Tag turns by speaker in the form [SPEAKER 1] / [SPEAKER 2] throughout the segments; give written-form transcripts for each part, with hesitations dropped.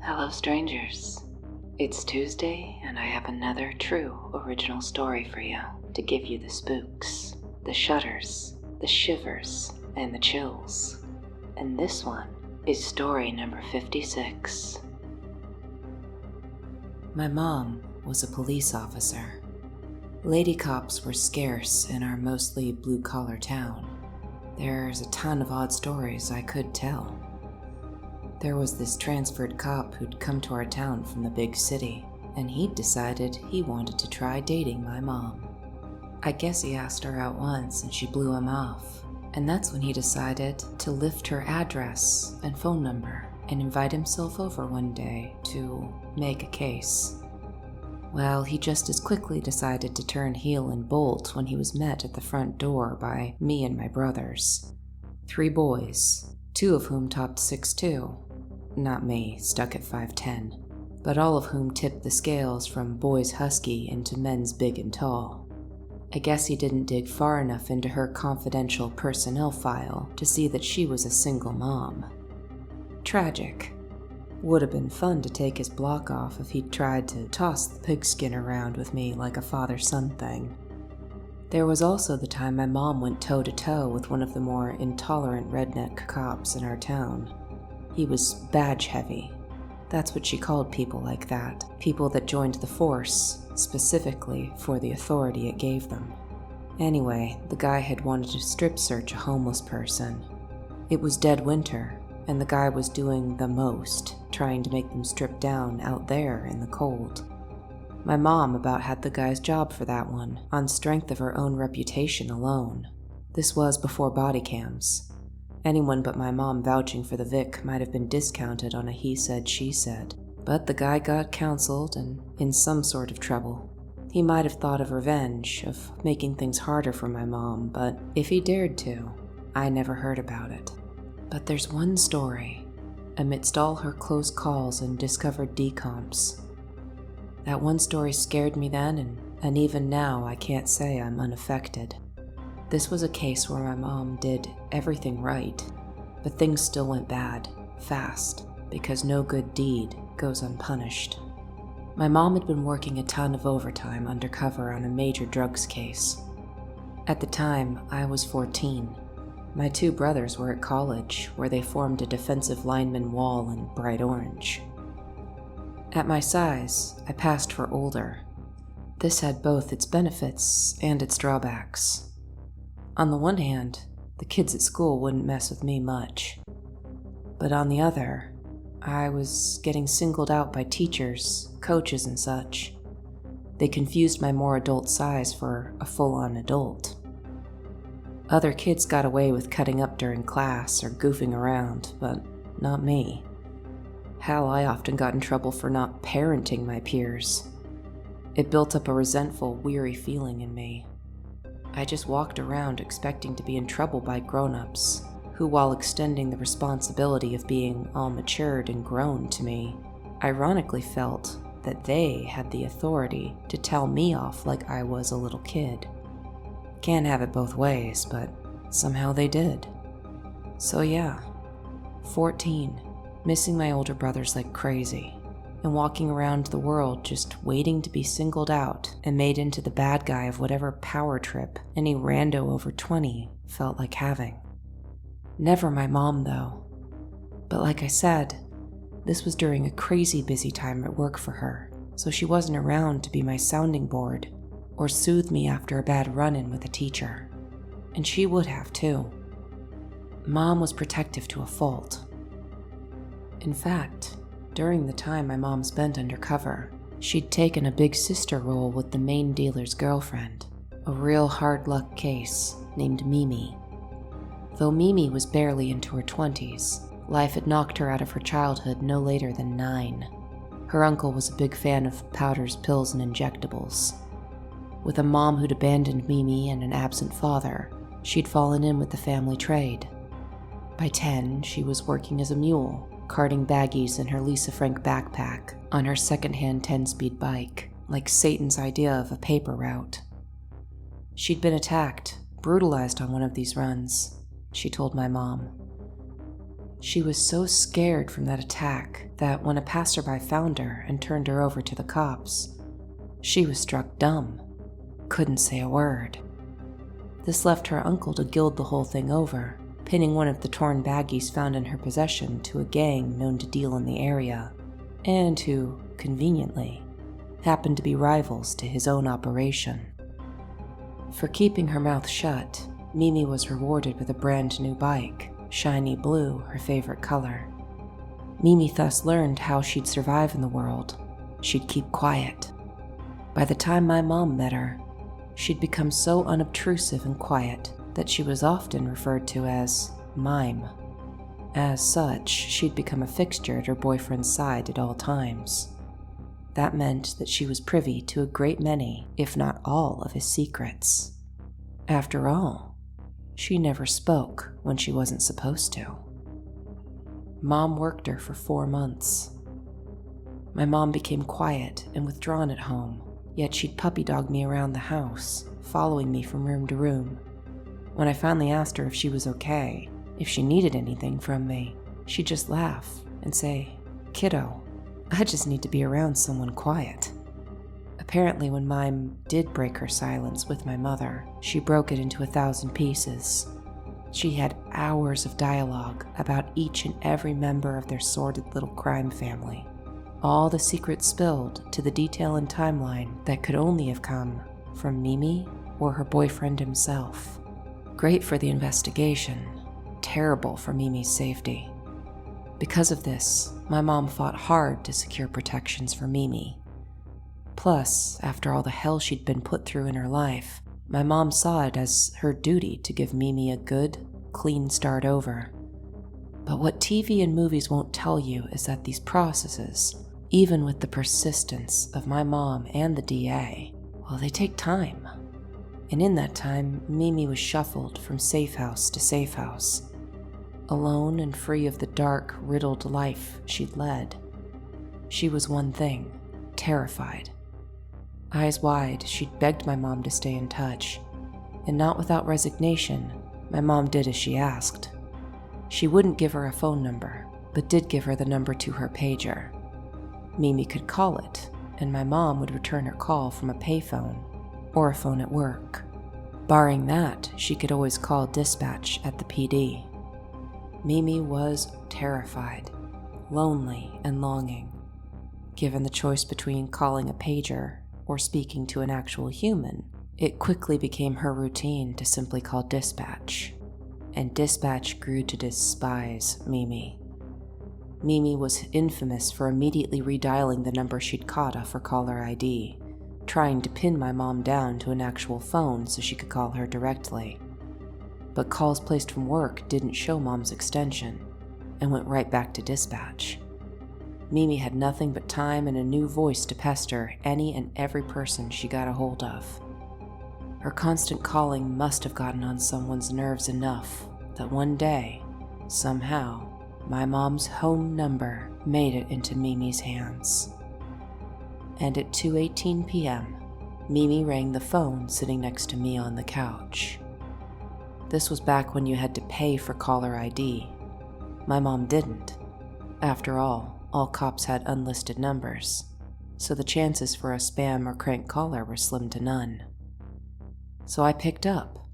[SPEAKER 1] Hello, strangers. It's Tuesday, and I have another true original story for you to give you the spooks, the shudders, the shivers, and the chills. And this one is story number 56. My mom was a police officer. Lady cops were scarce in our mostly blue-collar town. There's a ton of odd stories I could tell. There was this transferred cop who'd come to our town from the big city, and he'd decided he wanted to try dating my mom. I guess he asked her out once and she blew him off, and that's when he decided to lift her address and phone number and invite himself over one day to make a case. Well, he just as quickly decided to turn heel and bolt when he was met at the front door by me and my brothers. 3 boys, 2 of whom topped 6'2". Not me, stuck at 5'10", but all of whom tipped the scales from boys husky into men's big and tall. I guess he didn't dig far enough into her confidential personnel file to see that she was a single mom. Tragic. Would have been fun to take his block off if he'd tried to toss the pigskin around with me like a father-son thing. There was also the time my mom went toe-to-toe with one of the more intolerant redneck cops in our town. He was badge-heavy. That's what she called people like that, people that joined the force, specifically for the authority it gave them. Anyway, the guy had wanted to strip search a homeless person. It was dead winter, and the guy was doing the most, trying to make them strip down out there in the cold. My mom about had the guy's job for that one, on strength of her own reputation alone. This was before body cams. Anyone but my mom vouching for the Vic might have been discounted on a he said, she said. But the guy got counseled and in some sort of trouble. He might have thought of revenge, of making things harder for my mom, but if he dared to, I never heard about it. But there's one story, amidst all her close calls and discovered decomps. That one story scared me then, and even now I can't say I'm unaffected. This was a case where my mom did everything right, but things still went bad, fast, because no good deed goes unpunished. My mom had been working a ton of overtime undercover on a major drugs case. At the time, I was 14. My 2 brothers were at college, where they formed a defensive lineman wall in bright orange. At my size, I passed for older. This had both its benefits and its drawbacks. On the one hand, the kids at school wouldn't mess with me much. But on the other, I was getting singled out by teachers, coaches, and such. They confused my more adult size for a full-on adult. Other kids got away with cutting up during class or goofing around, but not me. Hell, I often got in trouble for not parenting my peers. It built up a resentful, weary feeling in me. I just walked around expecting to be in trouble by grown-ups, who, while extending the responsibility of being all matured and grown to me, ironically felt that they had the authority to tell me off like I was a little kid. Can't have it both ways, but somehow they did. So yeah, 14, missing my older brothers like crazy, and walking around the world just waiting to be singled out and made into the bad guy of whatever power trip any rando over 20 felt like having. Never my mom, though. But like I said, this was during a crazy busy time at work for her, so she wasn't around to be my sounding board or soothe me after a bad run-in with a teacher. And she would have, too. Mom was protective to a fault. In fact, during the time my mom spent undercover, she'd taken a big sister role with the main dealer's girlfriend, a real hard luck case named Mimi. Though Mimi was barely into her 20s, life had knocked her out of her childhood no later than 9. Her uncle was a big fan of powders, pills, and injectables. With a mom who'd abandoned Mimi and an absent father, she'd fallen in with the family trade. By 10, she was working as a mule, carting baggies in her Lisa Frank backpack on her second-hand 10-speed bike, like Satan's idea of a paper route. She'd been attacked, brutalized on one of these runs, she told my mom. She was so scared from that attack that when a passerby found her and turned her over to the cops, she was struck dumb, couldn't say a word. This left her uncle to gild the whole thing over, pinning one of the torn baggies found in her possession to a gang known to deal in the area, and who, conveniently, happened to be rivals to his own operation. For keeping her mouth shut, Mimi was rewarded with a brand new bike, shiny blue, her favorite color. Mimi thus learned how she'd survive in the world. She'd keep quiet. By the time my mom met her, she'd become so unobtrusive and quiet that she was often referred to as Mime. As such, she'd become a fixture at her boyfriend's side at all times. That meant that she was privy to a great many, if not all, of his secrets. After all, she never spoke when she wasn't supposed to. Mom worked her for 4 months. My mom became quiet and withdrawn at home, yet she'd puppy dog me around the house, following me from room to room. When I finally asked her if she was okay, if she needed anything from me, she'd just laugh and say, "Kiddo, I just need to be around someone quiet." Apparently, when Mime did break her silence with my mother, she broke it into 1,000 pieces. She had hours of dialogue about each and every member of their sordid little crime family. All the secrets spilled to the detail and timeline that could only have come from Mimi or her boyfriend himself. Great for the investigation, terrible for Mimi's safety. Because of this, my mom fought hard to secure protections for Mimi. Plus, after all the hell she'd been put through in her life, my mom saw it as her duty to give Mimi a good, clean start over. But what TV and movies won't tell you is that these processes, even with the persistence of my mom and the DA, well, they take time. And in that time, Mimi was shuffled from safe house to safe house, alone and free of the dark, riddled life she'd led. She was one thing, terrified. Eyes wide, she'd begged my mom to stay in touch, and not without resignation, my mom did as she asked. She wouldn't give her a phone number, but did give her the number to her pager. Mimi could call it, and my mom would return her call from a payphone or a phone at work. Barring that, she could always call dispatch at the PD. Mimi was terrified, lonely, and longing. Given the choice between calling a pager or speaking to an actual human, it quickly became her routine to simply call dispatch, and dispatch grew to despise Mimi. Mimi was infamous for immediately redialing the number she'd caught off her caller ID, trying to pin my mom down to an actual phone so she could call her directly. But calls placed from work didn't show Mom's extension, and went right back to dispatch. Mimi had nothing but time and a new voice to pester any and every person she got a hold of. Her constant calling must have gotten on someone's nerves enough that one day, somehow, my mom's home number made it into Mimi's hands. And at 2:18 p.m., Mimi rang the phone sitting next to me on the couch. This was back when you had to pay for caller ID. My mom didn't. After all cops had unlisted numbers, so the chances for a spam or crank caller were slim to none. So I picked up.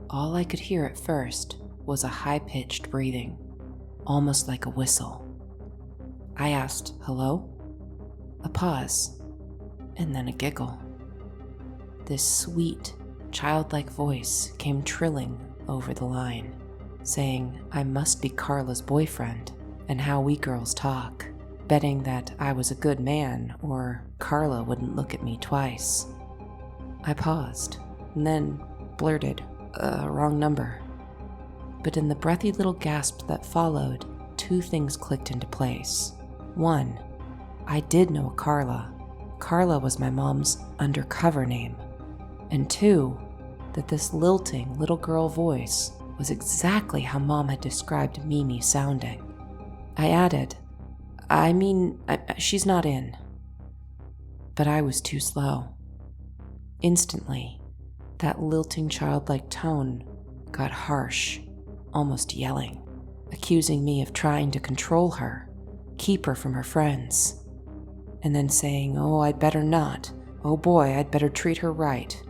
[SPEAKER 1] All I could hear at first was a high-pitched breathing, almost like a whistle. I asked, "Hello?" A pause, and then a giggle. This sweet, childlike voice came trilling over the line, saying I must be Carla's boyfriend and how we girls talk, betting that I was a good man or Carla wouldn't look at me twice. I paused, and then blurted, wrong number. But in the breathy little gasp that followed, 2 things clicked into place. 1, I did know Carla. Carla was my mom's undercover name. And 2, that this lilting little girl voice was exactly how Mom had described Mimi sounding. I added, she's not in. But I was too slow. Instantly, that lilting childlike tone got harsh, almost yelling. accusing me of trying to control her, keep her from her friends, and then saying, "Oh, I'd better not. Oh boy, I'd better treat her right."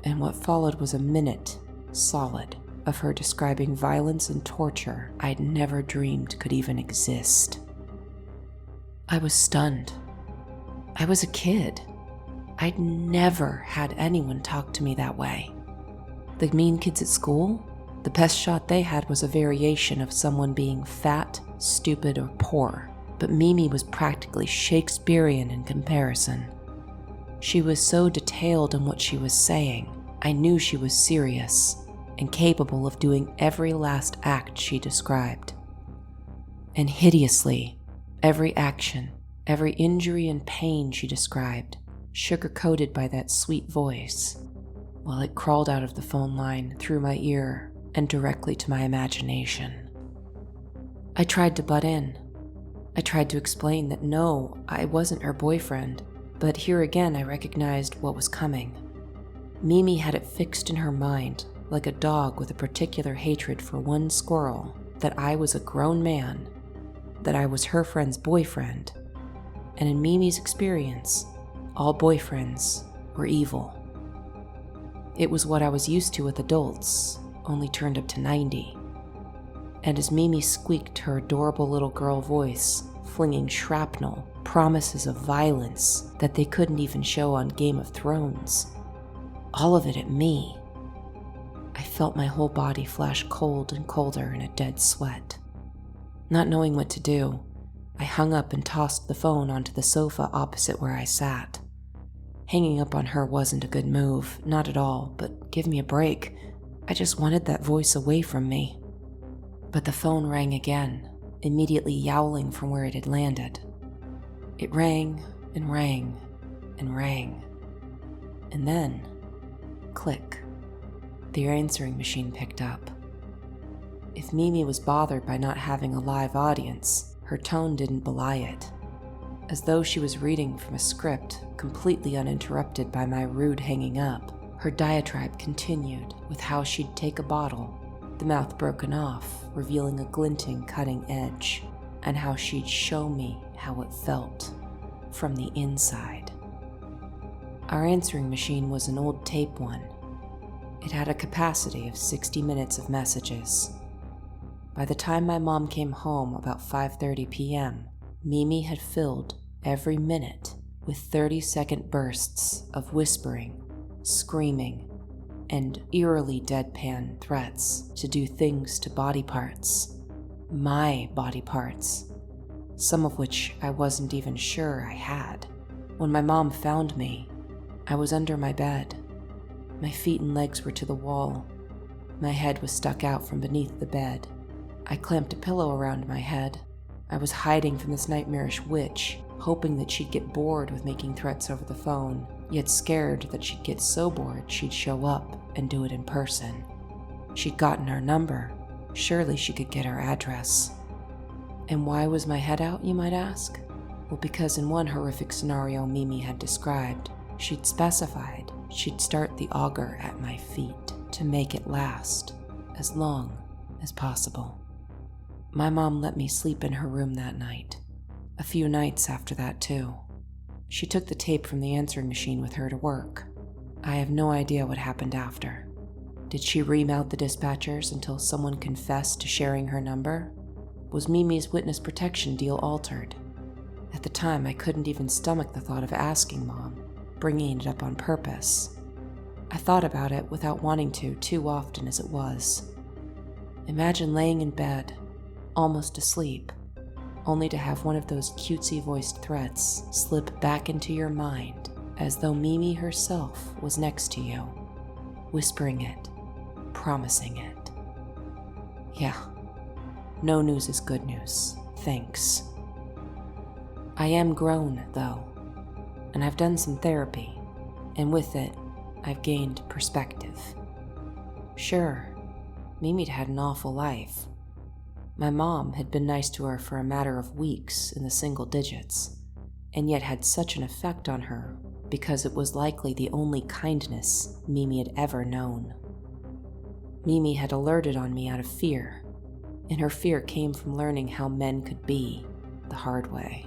[SPEAKER 1] And what followed was a minute, solid, of her describing violence and torture I'd never dreamed could even exist. I was stunned. I was a kid. I'd never had anyone talk to me that way. The mean kids at school? The best shot they had was a variation of someone being fat, stupid, or poor, but Mimi was practically Shakespearean in comparison. She was so detailed in what she was saying, I knew she was serious and capable of doing every last act she described. And hideously, every action, every injury and pain she described, sugar-coated by that sweet voice, while it crawled out of the phone line through my ear and directly to my imagination. I tried to butt in. I tried to explain that no, I wasn't her boyfriend, but here again I recognized what was coming. Mimi had it fixed in her mind, like a dog with a particular hatred for one squirrel, that I was a grown man, that I was her friend's boyfriend, and in Mimi's experience, all boyfriends were evil. It was what I was used to with adults, only turned up to 90. And as Mimi squeaked her adorable little girl voice, flinging shrapnel, promises of violence that they couldn't even show on Game of Thrones, all of it at me, I felt my whole body flash cold and colder in a dead sweat. Not knowing what to do, I hung up and tossed the phone onto the sofa opposite where I sat. Hanging up on her wasn't a good move, not at all, but give me a break. I just wanted that voice away from me. But the phone rang again, immediately yowling from where it had landed. It rang and rang and rang. And then, click, the answering machine picked up. If Mimi was bothered by not having a live audience, her tone didn't belie it. As though she was reading from a script, completely uninterrupted by my rude hanging up, her diatribe continued with how she'd take a bottle, the mouth broken off, revealing a glinting cutting edge, and how she'd show me how it felt from the inside. Our answering machine was an old tape one. It had a capacity of 60 minutes of messages. By the time my mom came home about 5:30 p.m., Mimi had filled every minute with 30-second bursts of whispering, screaming, and eerily deadpan threats to do things to body parts, my body parts, some of which I wasn't even sure I had. When my mom found me, I was under my bed. My feet and legs were to the wall. My head was stuck out from beneath the bed. I clamped a pillow around my head. I was hiding from this nightmarish witch, hoping that she'd get bored with making threats over the phone, yet scared that she'd get so bored she'd show up and do it in person. She'd gotten our number. Surely she could get our address. And why was my head out, you might ask? Well, because in one horrific scenario Mimi had described, she'd specified she'd start the auger at my feet to make it last as long as possible. My mom let me sleep in her room that night. A few nights after that, too. She took the tape from the answering machine with her to work. I have no idea what happened after. Did she remount the dispatchers until someone confessed to sharing her number? Was Mimi's witness protection deal altered? At the time, I couldn't even stomach the thought of asking Mom, bringing it up on purpose. I thought about it without wanting to too often as it was. Imagine laying in bed, almost asleep, only to have one of those cutesy-voiced threats slip back into your mind as though Mimi herself was next to you, whispering it, promising it. Yeah, no news is good news, thanks. I am grown, though, and I've done some therapy, and with it, I've gained perspective. Sure, Mimi'd had an awful life. My mom had been nice to her for a matter of weeks in the single digits, and yet had such an effect on her because it was likely the only kindness Mimi had ever known. Mimi had alerted on me out of fear, and her fear came from learning how men could be the hard way.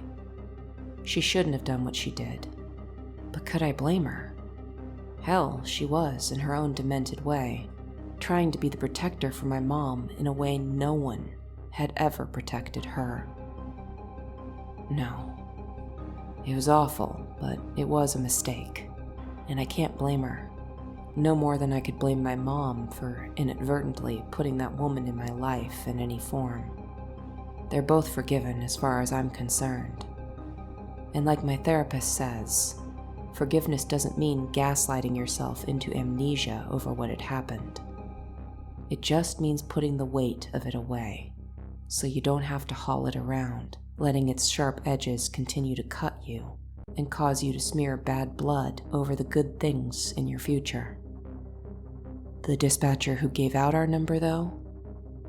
[SPEAKER 1] She shouldn't have done what she did, but could I blame her? Hell, she was, in her own demented way, trying to be the protector for my mom in a way no one had ever protected her. No. It was awful, but it was a mistake, and I can't blame her. No more than I could blame my mom for inadvertently putting that woman in my life in any form. They're both forgiven as far as I'm concerned. And like my therapist says, forgiveness doesn't mean gaslighting yourself into amnesia over what had happened. It just means putting the weight of it away, so you don't have to haul it around, letting its sharp edges continue to cut you and cause you to smear bad blood over the good things in your future. The dispatcher who gave out our number, though,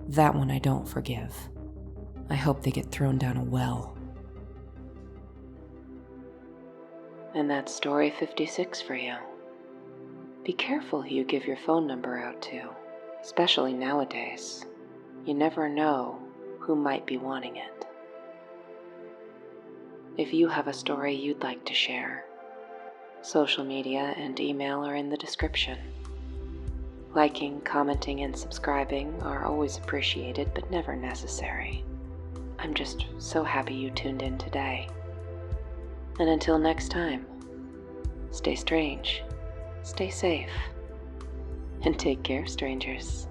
[SPEAKER 1] that one I don't forgive. I hope they get thrown down a well. And that's story 56 for you. Be careful who you give your phone number out to, especially nowadays. You never know who might be wanting it. If you have a story you'd like to share, social media and email are in the description. Liking, commenting, and subscribing are always appreciated but never necessary. I'm just so happy you tuned in today. And until next time, stay strange, stay safe, and take care, strangers.